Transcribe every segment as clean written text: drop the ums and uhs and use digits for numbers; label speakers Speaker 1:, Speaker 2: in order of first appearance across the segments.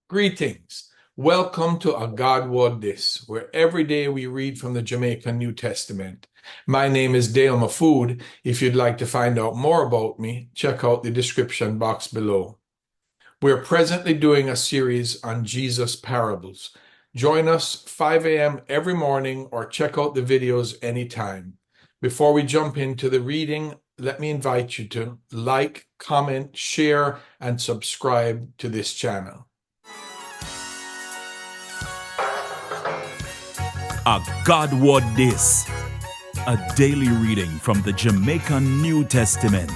Speaker 1: Greetings. Welcome to A God Word This, where every day we read from the Jamaican New Testament. My name is DALE MAHFOOD. If you'd like to find out more about me, check out the description box below. We're presently doing a series on Jesus parables. Join us 5 a.m. every morning or check out the videos anytime. Before we jump into the reading, let me invite you to like, comment, share, and subscribe to this channel.
Speaker 2: A God Word This, a daily reading from the Jamaican New Testament.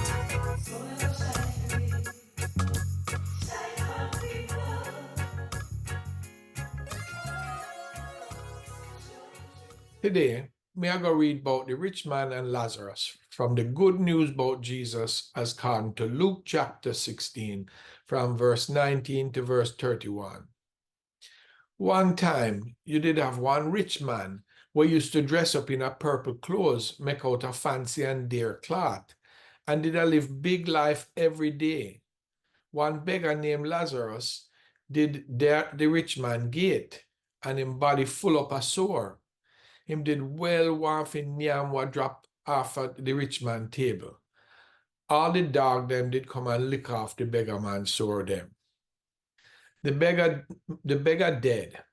Speaker 1: Today, me I go read about the rich man and Lazarus from the good news about Jesus as according to Luke chapter 16 from verse 19 to verse 31. One time, you did have one rich man who used to dress up in a purple clothes, make out a fancy and dear cloth, and did a live big life every day. One beggar named Lazarus did the rich man gate, and him body full up a sore. Him did well want in yam what drop off at the rich man table. All the dog them did come and lick off the beggar man sore them. The beggar dead,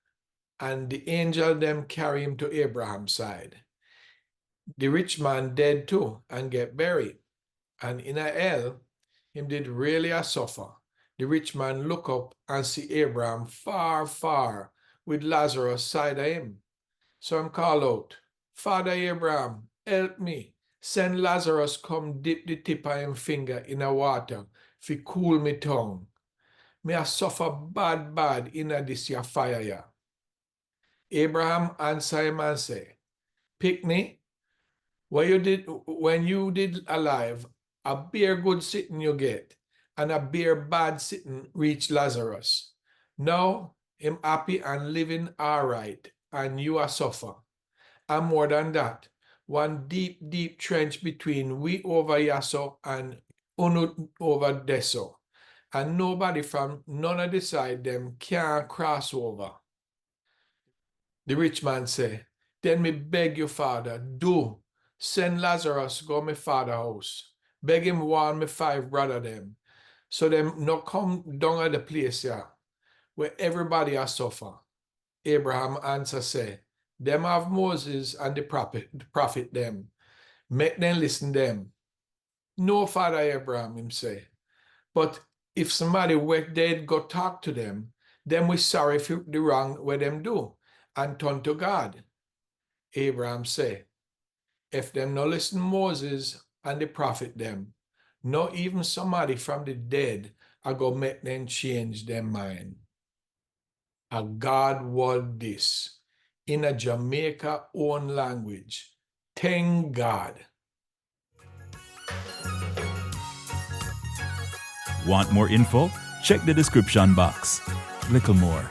Speaker 1: and the angel them carry him to Abraham's side. The rich man dead too, and get buried. And in a hell, him did really a suffer. The rich man look up and see Abraham far, far, with Lazarus side of him. So him call out, Father Abraham, help me. Send Lazarus come dip the tip of him finger in a water, fi cool me tongue. Me a suffer bad in a this ya fire ya. Abraham answer him and say, Picnic, when you did alive, a bare good sitting you get, and a bare bad sitting reach Lazarus. Now him happy and living all right, and you are suffer. And more than that, one deep trench between we over yaso and unu over deso. And nobody from none of the side them can cross over. The rich man say, Then me beg you, father, do send Lazarus go my father house. Beg him warn me 5 brother them, so them no come down at the place here, where everybody a suffer. Abraham answer say, Them have Moses and the prophet them. Make them listen them. No, Father Abraham, him say. But if somebody wet dead go talk to them we sorry for the wrong where them do, and turn to God. Abraham say, If them no listen Moses and the prophet them, no even somebody from the dead I go make them change their mind. A God word this, in a Jamaica own language. Thank God.
Speaker 2: Want more info? Check the description box. Little more.